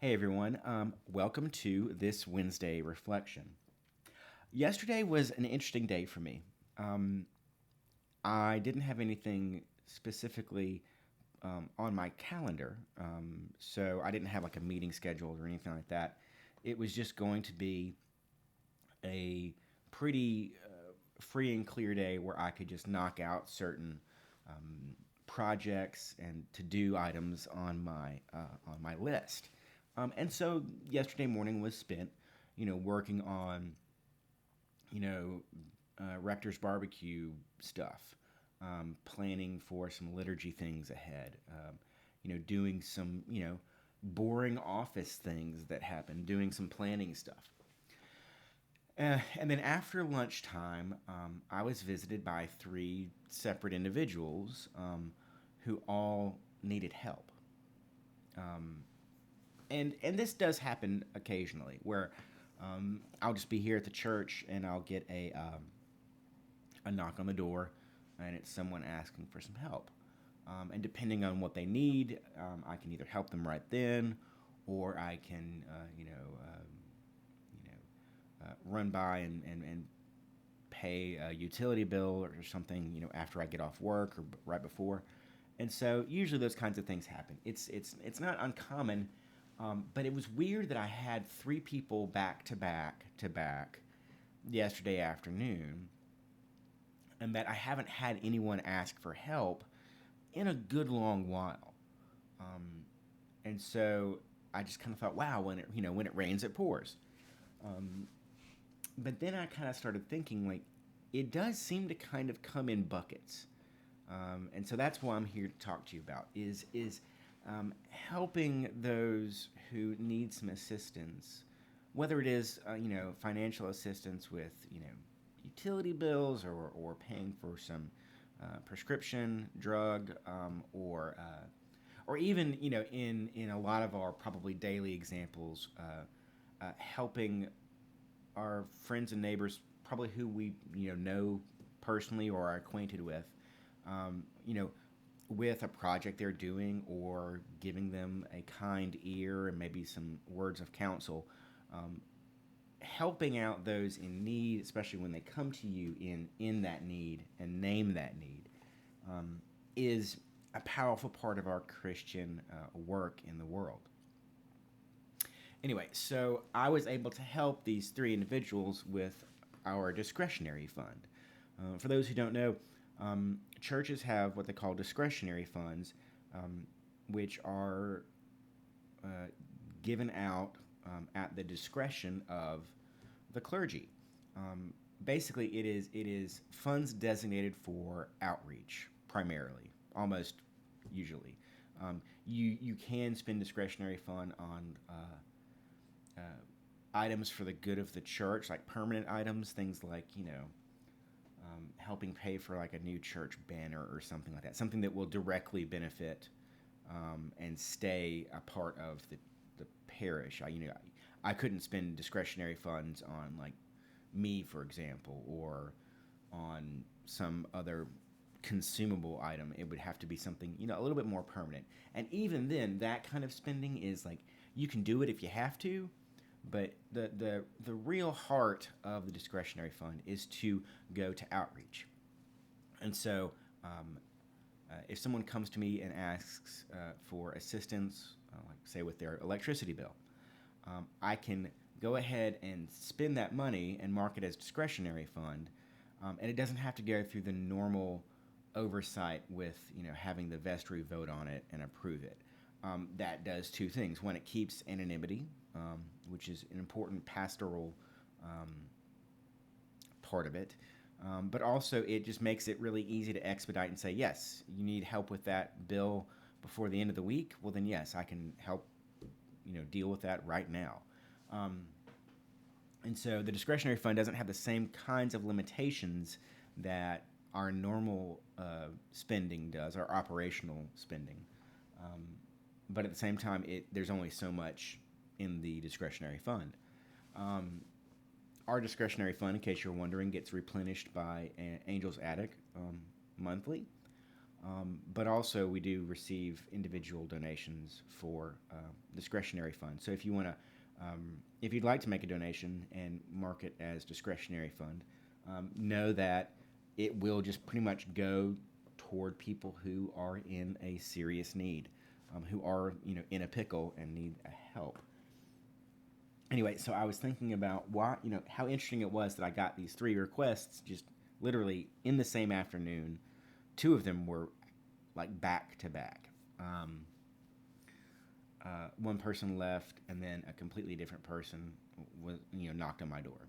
Hey everyone, welcome to this Wednesday reflection. Yesterday was an interesting day for me. Um, I didn't have anything specifically on my calendar, so I didn't have like a meeting scheduled or anything like that. It was just going to be a pretty free and clear day where I could just knock out certain projects and to-do items on my list. And so yesterday morning was spent, working on, you know, Rector's barbecue stuff, planning for some liturgy things ahead, doing some, boring office things that happen, doing some planning stuff. And then after lunchtime, I was visited by three separate individuals who all needed help. Um, and this does happen occasionally, where I'll just be here at the church and I'll get a knock on the door, and it's someone asking for some help. And depending on what they need, I can either help them right then, or I can, run by and pay a utility bill or something, after I get off work or right before. And so usually those kinds of things happen. It's not uncommon, but it was weird that I had three people back to back yesterday afternoon, and that I haven't had anyone ask for help in a good long while. Um, and so I just kind of thought, wow, when it rains, it pours. Um, but then I kind of started thinking, like, it does seem to kind of come in buckets. And so that's what I'm here to talk to you about is helping those who need some assistance, whether it is financial assistance with utility bills, or paying for some prescription drug, or even in a lot of our probably daily examples, helping our friends and neighbors, probably who we know personally or are acquainted with, um, you know, with a project they're doing, or giving them a kind ear and maybe some words of counsel, um, helping out those in need, especially when they come to you in that need and name that need, um, is a powerful part of our Christian work in the world. Anyway, so I was able to help these three individuals with our discretionary fund. For those who don't know, churches have what they call discretionary funds, um, which are uh, given out at the discretion of the clergy. Um, Basically, it is funds designated for outreach primarily, almost usually. You can spend discretionary fund on uh, items for the good of the church, like permanent items, things like helping pay for like a new church banner or something like that, something that will directly benefit and stay a part of the parish. I couldn't spend discretionary funds on like me, for example, or on some other consumable item. It would have to be something a little bit more permanent. And even then, that kind of spending is like, you can do it if you have to, but the real heart of the discretionary fund is to go to outreach. And so, if someone comes to me and asks for assistance, like say with their electricity bill, I can go ahead and spend that money and mark it as discretionary fund, and it doesn't have to go through the normal oversight with having the vestry vote on it and approve it. That does two things. One, it keeps anonymity, which is an important pastoral um, part of it. But also, it just makes it really easy to expedite and say, yes, you need help with that bill before the end of the week. Well, then yes, I can help deal with that right now. Um, and so the discretionary fund doesn't have the same kinds of limitations that our normal spending does, our operational spending. Um, but at the same time, there's only so much in the discretionary fund. Um, our discretionary fund, in case you're wondering, gets replenished by Angel's Attic monthly. But also we do receive individual donations for discretionary funds. So if you'd like to make a donation and mark it as discretionary fund, know that it will just pretty much go toward people who are in a serious need, who are in a pickle and need help. Anyway, so I was thinking about how interesting it was that I got these three requests just literally in the same afternoon. Two of them were like back to back. One person left, and then a completely different person was knocked on my door.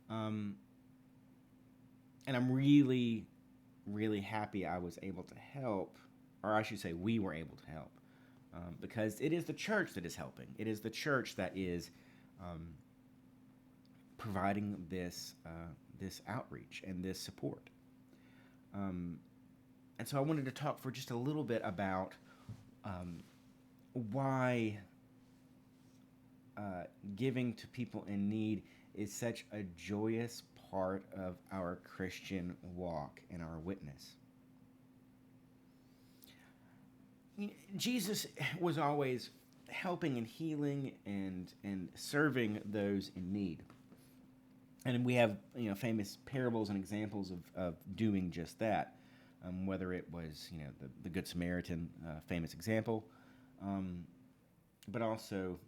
And I'm really, really happy I was able to help, or I should say, we were able to help, because it is the church that is helping. It is the church that is providing this outreach and this support. And so I wanted to talk for just a little bit about why giving to people in need is such a joyous part of our Christian walk and our witness. Jesus was always helping and healing and serving those in need. And we have famous parables and examples of doing just that. Whether it was the Good Samaritan, famous example, but also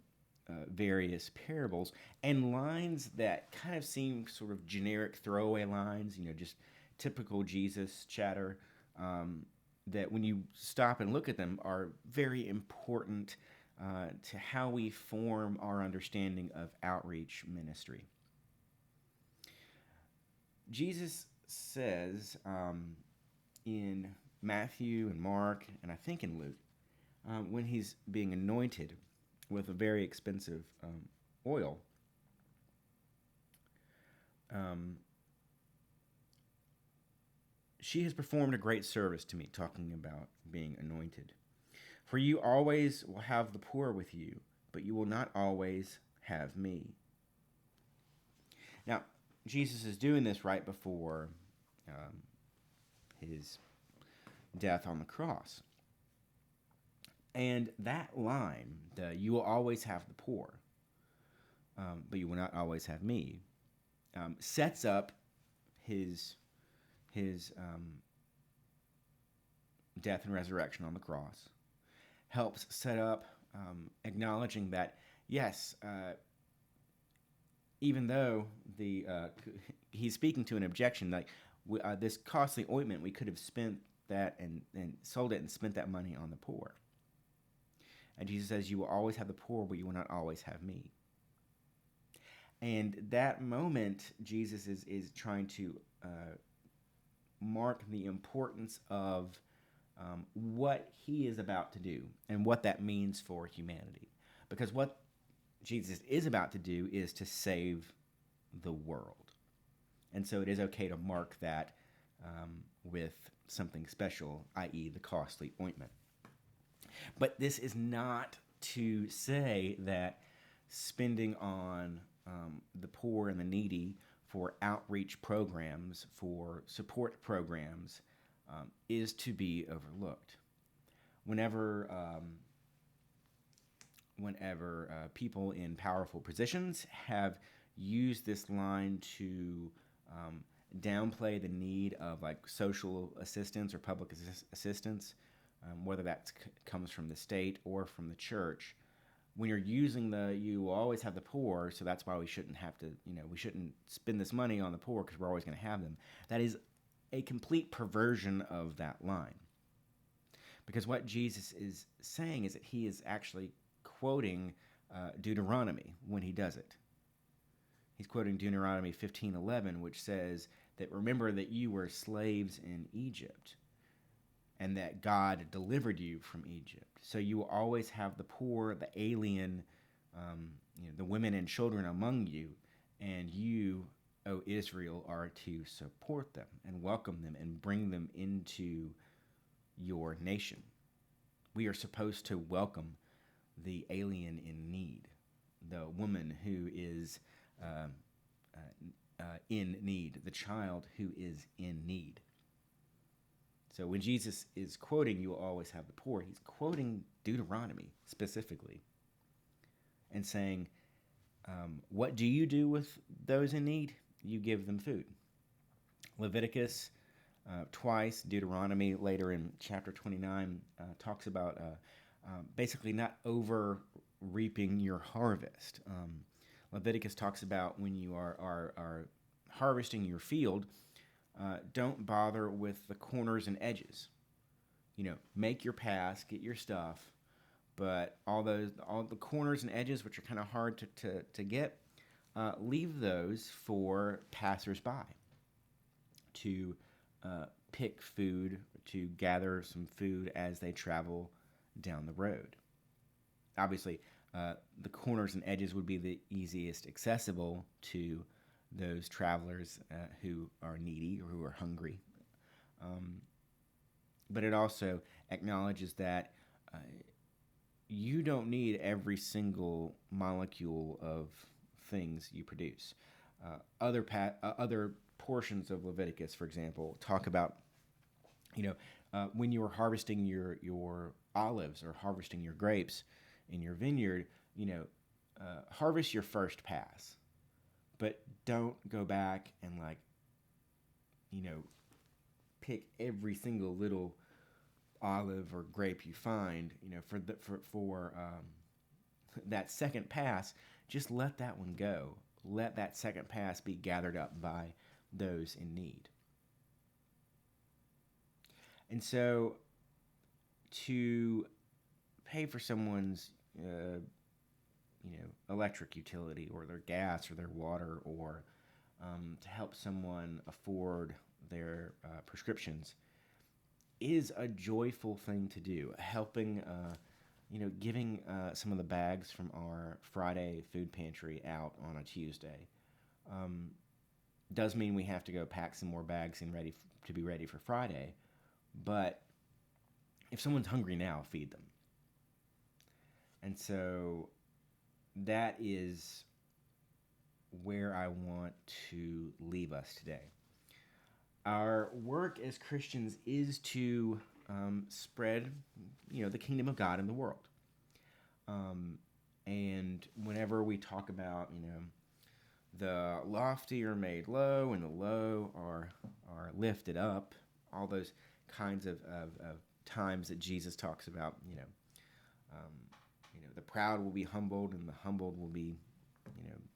various parables and lines that kind of seem sort of generic throwaway lines, just typical Jesus chatter, that when you stop and look at them are very important to how we form our understanding of outreach ministry. Jesus says in Matthew and Mark, and I think in Luke, when he's being anointed with a very expensive oil, she has performed a great service to me, talking about being anointed. For you always will have the poor with you, but you will not always have me. Now, Jesus is doing this right before his death on the cross. And that line, you will always have the poor, but you will not always have me, sets up his death and resurrection on the cross, helps set up acknowledging that, yes, even though he's speaking to an objection, like this costly ointment, we could have spent that and sold it and spent that money on the poor. And Jesus says, you will always have the poor, but you will not always have me. And that moment, Jesus is trying to mark the importance of what he is about to do and what that means for humanity. Because what Jesus is about to do is to save the world. And so it is okay to mark that with something special, i.e. the costly ointment. But this is not to say that spending on the poor and the needy for outreach programs, for support programs, is to be overlooked. Whenever people in powerful positions have used this line to downplay the need of like social assistance or public assistance, whether that comes from the state or from the church, when you're using you will always have the poor, so that's why we shouldn't have to, we shouldn't spend this money on the poor because we're always going to have them. That is a complete perversion of that line. Because what Jesus is saying is that he is actually quoting Deuteronomy when he does it. He's quoting Deuteronomy 15:11, which says that remember that you were slaves in Egypt and that God delivered you from Egypt. So you will always have the poor, the alien, the women and children among you, and you, O Israel, are to support them and welcome them and bring them into your nation. We are supposed to welcome the alien in need, the woman who is in need, the child who is in need. So when Jesus is quoting, you will always have the poor, he's quoting Deuteronomy specifically and saying, what do you do with those in need? You give them food. Leviticus twice, Deuteronomy later in chapter 29 talks about basically not over reaping your harvest. Leviticus talks about when you are harvesting your field, don't bother with the corners and edges. Make your pass, get your stuff, but all the corners and edges, which are kind of hard to get, leave those for passersby to pick food, to gather some food as they travel down the road. Obviously, the corners and edges would be the easiest accessible to those travelers who are needy or who are hungry. But it also acknowledges that you don't need every single molecule of things you produce. Other portions of Leviticus, for example, talk about when you are harvesting your olives or harvesting your grapes in your vineyard, harvest your first pass, but don't go back and pick every single little olive or grape you find. For that second pass, just let that one go. Let that second pass be gathered up by those in need. And so, to pay for someone's electric utility or their gas or their water, or to help someone afford their prescriptions is a joyful thing to do. Helping, giving some of the bags from our Friday food pantry out on a Tuesday does mean we have to go pack some more bags and to be ready for Friday. But if someone's hungry now, feed them. And so that is where I want to leave us today. Our work as Christians is to spread, the kingdom of God in the world. And whenever we talk about, the lofty are made low and the low are lifted up, all those kinds of times that Jesus talks about, the proud will be humbled and the humbled will be,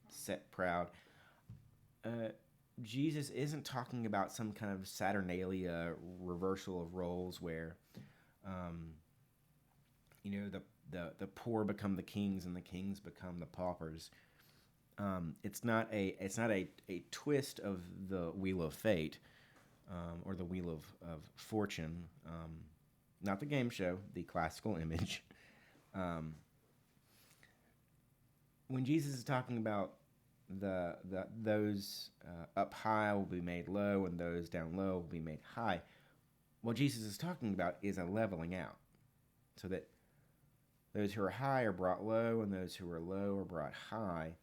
set proud. Jesus isn't talking about some kind of Saturnalia reversal of roles where, the poor become the kings and the kings become the paupers. It's not a twist of the wheel of fate, or the wheel of fortune. Not the game show, the classical image. When Jesus is talking about those up high will be made low and those down low will be made high, what Jesus is talking about is a leveling out, so that those who are high are brought low and those who are low are brought high,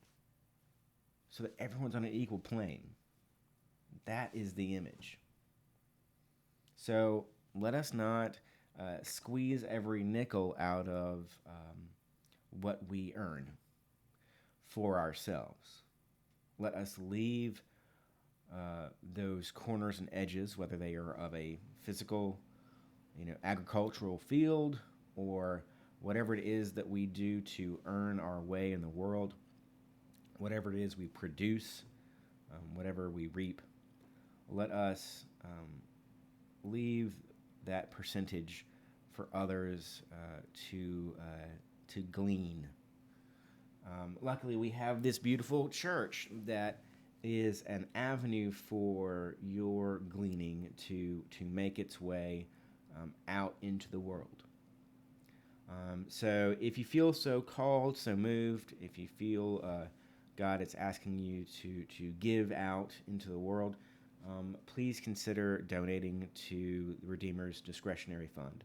so that everyone's on an equal plane. That is the image. So let us not squeeze every nickel out of what we earn for ourselves. Let us leave those corners and edges, whether they are of a physical, agricultural field, or whatever it is that we do to earn our way in the world, whatever it is we produce, whatever we reap. Let us leave that percentage for others to glean. Luckily, we have this beautiful church that is an avenue for your gleaning to make its way out into the world. So if you feel so called, so moved, if you feel God is asking you to give out into the world, please consider donating to the Redeemer's Discretionary Fund.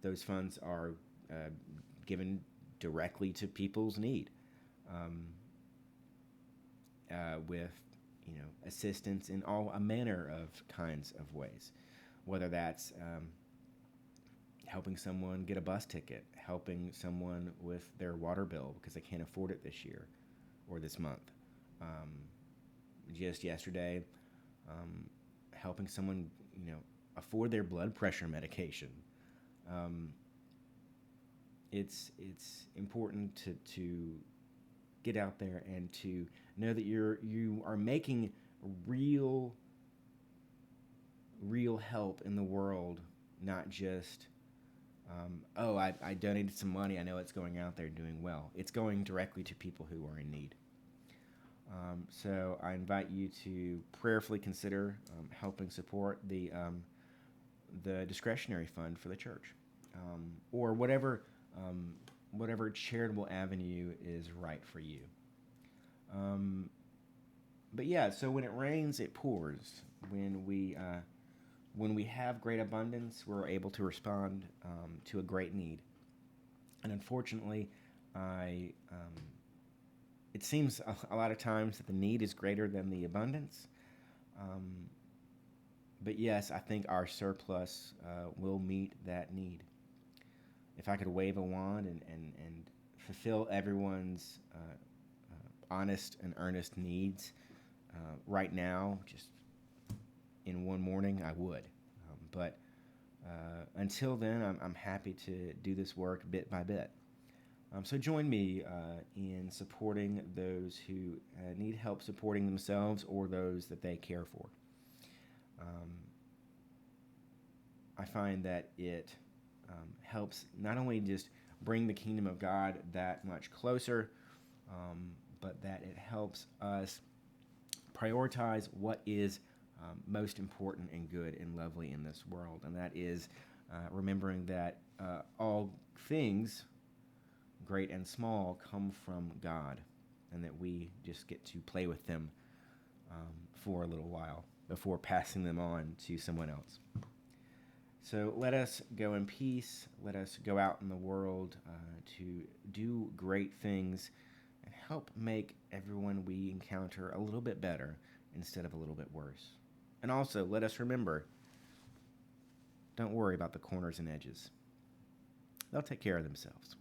Those funds are given directly to people's need, with assistance in all a manner of kinds of ways. whether that's helping someone get a bus ticket, helping someone with their water bill because they can't afford it this year or this month. Just yesterday, helping someone, afford their blood pressure medication. It's important to get out there and to know that you are making real help in the world, not just I donated some money, I know it's going out there doing well. It's going directly to people who are in need. So I invite you to prayerfully consider helping support the discretionary fund for the church, or whatever charitable avenue is right for you. But yeah, so when it rains, it pours. When we have great abundance, we're able to respond to a great need. And unfortunately, it seems a lot of times that the need is greater than the abundance. But yes, I think our surplus will meet that need. If I could wave a wand and fulfill everyone's honest and earnest needs right now, just in one morning, I would. But until then, I'm happy to do this work bit by bit. So join me in supporting those who need help supporting themselves or those that they care for. I find that it helps not only just bring the kingdom of God that much closer, but that it helps us prioritize what is most important and good and lovely in this world. And that is remembering that all things, great and small, come from God, and that we just get to play with them for a little while before passing them on to someone else. So let us go in peace. Let us go out in the world to do great things and help make everyone we encounter a little bit better instead of a little bit worse. And also, let us remember, don't worry about the corners and edges. They'll take care of themselves.